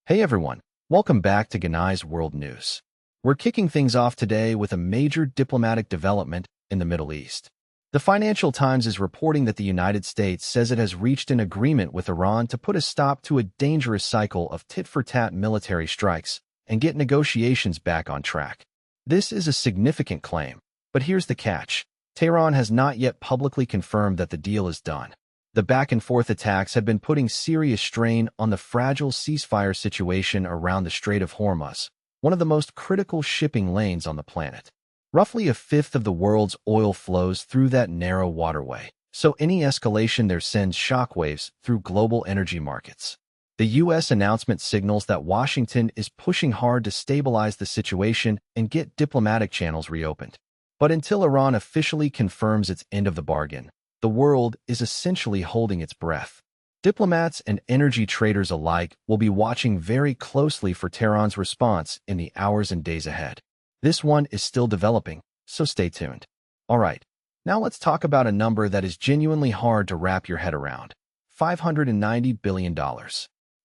Hey everyone, welcome back to Genai World News. We're kicking things off today with a major diplomatic development in the Middle East. The Financial Times is reporting that the United States says it has reached an agreement with Iran to put a stop to a dangerous cycle of tit-for-tat military strikes and get negotiations back on track. This is a significant claim, but here's the catch. Tehran has not yet publicly confirmed that the deal is done. The back-and-forth attacks have been putting serious strain on the fragile ceasefire situation around the Strait of Hormuz, one of the most critical shipping lanes on the planet. Roughly a fifth of the world's oil flows through that narrow waterway, so any escalation there sends shockwaves through global energy markets. The U.S. announcement signals that Washington is pushing hard to stabilize the situation and get diplomatic channels reopened. But until Iran officially confirms its end of the bargain, the world is essentially holding its breath. Diplomats and energy traders alike will be watching very closely for Tehran's response in the hours and days ahead. This one is still developing, so stay tuned. Alright, now let's talk about a number that is genuinely hard to wrap your head around. $590 billion.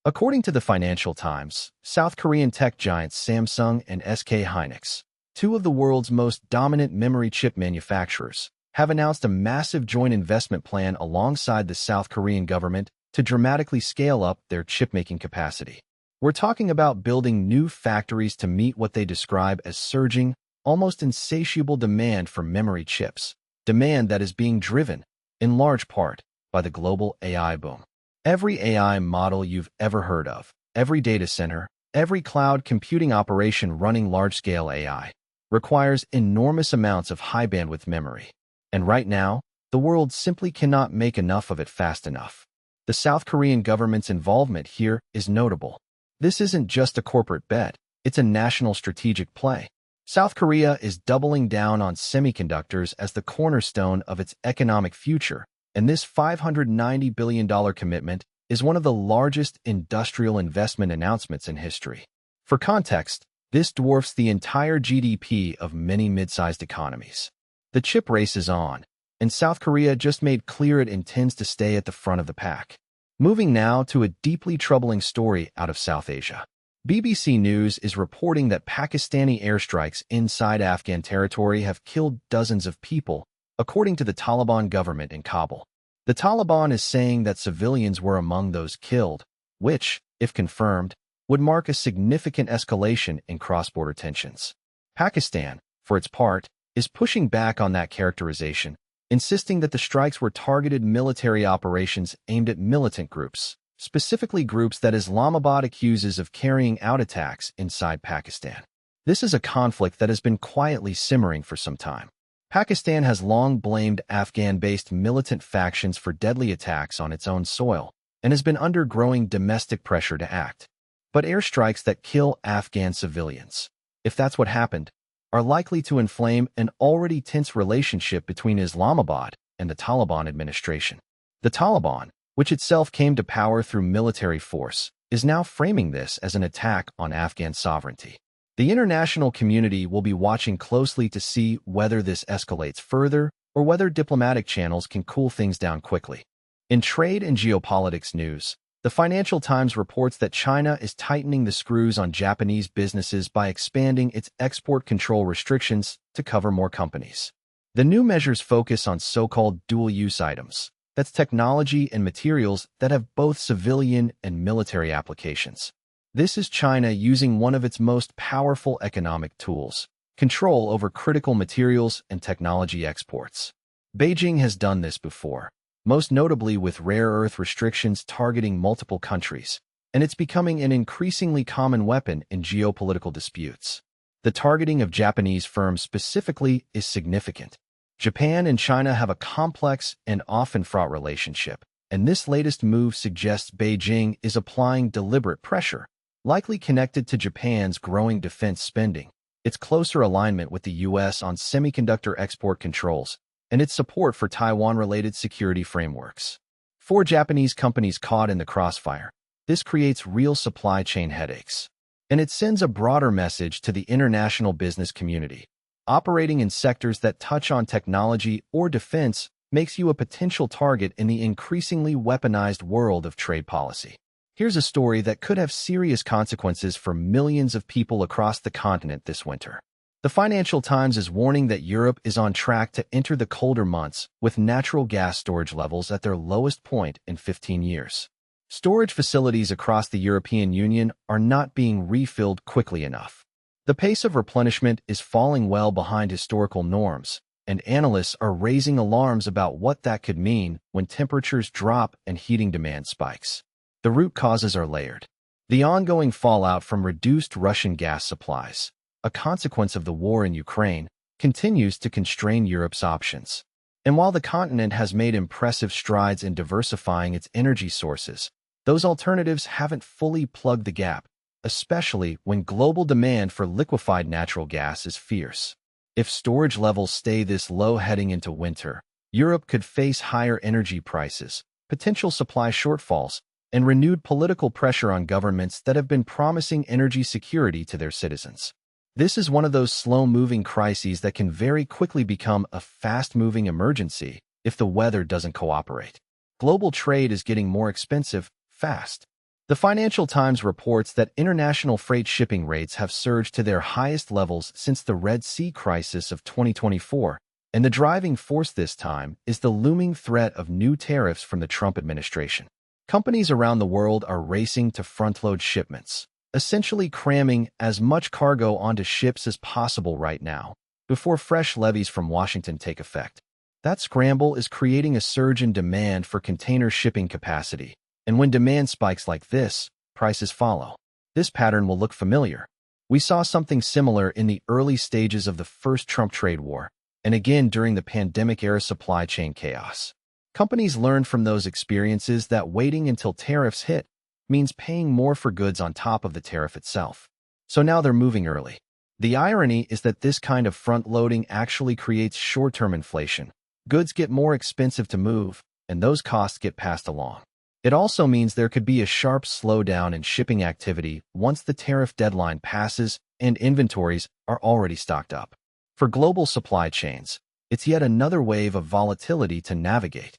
According to the Financial Times, South Korean tech giants Samsung and SK Hynix, two of the world's most dominant memory chip manufacturers, have announced a massive joint investment plan alongside the South Korean government to dramatically scale up their chipmaking capacity. We're talking about building new factories to meet what they describe as surging, almost insatiable demand for memory chips, demand that is being driven, in large part, by the global AI boom. Every AI model you've ever heard of, every data center, every cloud computing operation running large-scale AI, requires enormous amounts of high-bandwidth memory. And right now, the world simply cannot make enough of it fast enough. The South Korean government's involvement here is notable. This isn't just a corporate bet, it's a national strategic play. South Korea is doubling down on semiconductors as the cornerstone of its economic future, and this $590 billion commitment is one of the largest industrial investment announcements in history. For context, this dwarfs the entire GDP of many mid-sized economies. The chip race is on, and South Korea just made clear it intends to stay at the front of the pack. Moving now to a deeply troubling story out of South Asia. BBC News is reporting that Pakistani airstrikes inside Afghan territory have killed dozens of people, according to the Taliban government in Kabul. The Taliban is saying that civilians were among those killed, which, if confirmed, would mark a significant escalation in cross-border tensions. Pakistan, for its part, is pushing back on that characterization, insisting that the strikes were targeted military operations aimed at militant groups, specifically groups that Islamabad accuses of carrying out attacks inside Pakistan. This is a conflict that has been quietly simmering for some time. Pakistan has long blamed Afghan-based militant factions for deadly attacks on its own soil and has been under growing domestic pressure to act. But airstrikes that kill Afghan civilians, if that's what happened, are likely to inflame an already tense relationship between Islamabad and the Taliban administration. The Taliban, which itself came to power through military force, is now framing this as an attack on Afghan sovereignty. The international community will be watching closely to see whether this escalates further or whether diplomatic channels can cool things down quickly. In trade and geopolitics news, the Financial Times reports that China is tightening the screws on Japanese businesses by expanding its export control restrictions to cover more companies. The new measures focus on so-called dual-use items, that's technology and materials that have both civilian and military applications. This is China using one of its most powerful economic tools, control over critical materials and technology exports. Beijing has done this before, most notably with rare earth restrictions targeting multiple countries, and it's becoming an increasingly common weapon in geopolitical disputes. The targeting of Japanese firms specifically is significant. Japan and China have a complex and often fraught relationship, and this latest move suggests Beijing is applying deliberate pressure, likely connected to Japan's growing defense spending, its closer alignment with the U.S. on semiconductor export controls, and its support for Taiwan-related security frameworks. For Japanese companies caught in the crossfire, this creates real supply chain headaches. And it sends a broader message to the international business community. Operating in sectors that touch on technology or defense makes you a potential target in the increasingly weaponized world of trade policy. Here's a story that could have serious consequences for millions of people across the continent this winter. The Financial Times is warning that Europe is on track to enter the colder months with natural gas storage levels at their lowest point in 15 years. Storage facilities across the European Union are not being refilled quickly enough. The pace of replenishment is falling well behind historical norms, and analysts are raising alarms about what that could mean when temperatures drop and heating demand spikes. The root causes are layered. The ongoing fallout from reduced Russian gas supplies, a consequence of the war in Ukraine, continues to constrain Europe's options. And while the continent has made impressive strides in diversifying its energy sources, those alternatives haven't fully plugged the gap, especially when global demand for liquefied natural gas is fierce. If storage levels stay this low heading into winter, Europe could face higher energy prices, potential supply shortfalls, and renewed political pressure on governments that have been promising energy security to their citizens. This is one of those slow-moving crises that can very quickly become a fast-moving emergency if the weather doesn't cooperate. Global trade is getting more expensive, fast. The Financial Times reports that international freight shipping rates have surged to their highest levels since the Red Sea crisis of 2024, and the driving force this time is the looming threat of new tariffs from the Trump administration. Companies around the world are racing to front-load shipments, essentially cramming as much cargo onto ships as possible right now, before fresh levies from Washington take effect. That scramble is creating a surge in demand for container shipping capacity, and when demand spikes like this, prices follow. This pattern will look familiar. We saw something similar in the early stages of the first Trump trade war, and again during the pandemic-era supply chain chaos. Companies learned from those experiences that waiting until tariffs hit means paying more for goods on top of the tariff itself. So now they're moving early. The irony is that this kind of front-loading actually creates short-term inflation. Goods get more expensive to move, and those costs get passed along. It also means there could be a sharp slowdown in shipping activity once the tariff deadline passes and inventories are already stocked up. For global supply chains, it's yet another wave of volatility to navigate.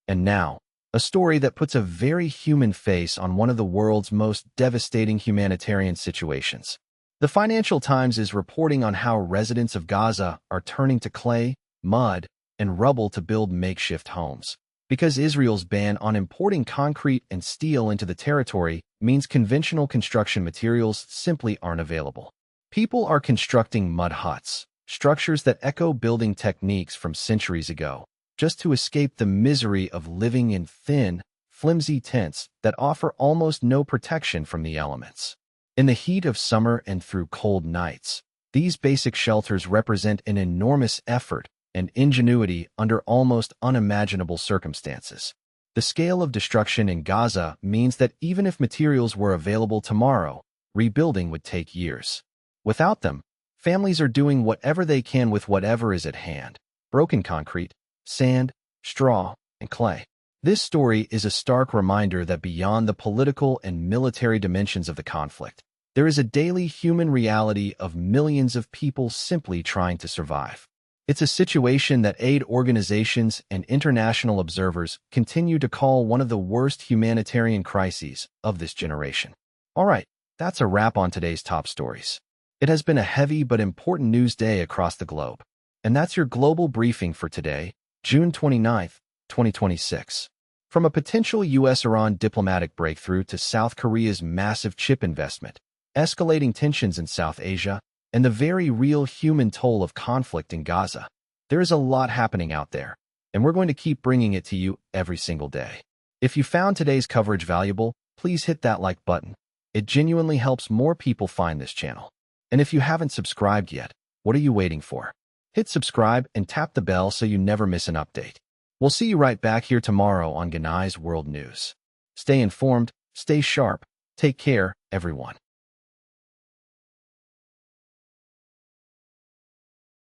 And now, a story that puts a very human face on one of the world's most devastating humanitarian situations. The Financial Times is reporting on how residents of Gaza are turning to clay, mud, and rubble to build makeshift homes. Because Israel's ban on importing concrete and steel into the territory means conventional construction materials simply aren't available. People are constructing mud huts, structures that echo building techniques from centuries ago, just to escape the misery of living in thin, flimsy tents that offer almost no protection from the elements. In the heat of summer and through cold nights, these basic shelters represent an enormous effort and ingenuity under almost unimaginable circumstances. The scale of destruction in Gaza means that even if materials were available tomorrow, rebuilding would take years. Without them, families are doing whatever they can with whatever is at hand: broken concrete, sand, straw, and clay. This story is a stark reminder that beyond the political and military dimensions of the conflict, there is a daily human reality of millions of people simply trying to survive. It's a situation that aid organizations and international observers continue to call one of the worst humanitarian crises of this generation. All right, that's a wrap on today's top stories. It has been a heavy but important news day across the globe. And that's your global briefing for today, June 29th, 2026. From a potential U.S.-Iran diplomatic breakthrough to South Korea's massive chip investment, escalating tensions in South Asia, and the very real human toll of conflict in Gaza, there is a lot happening out there, and we're going to keep bringing it to you every single day. If you found today's coverage valuable, please hit that like button. It genuinely helps more people find this channel. And if you haven't subscribed yet, what are you waiting for? Hit subscribe and tap the bell so you never miss an update. We'll see you right back here tomorrow on Genai World News. Stay informed, stay sharp, take care, everyone.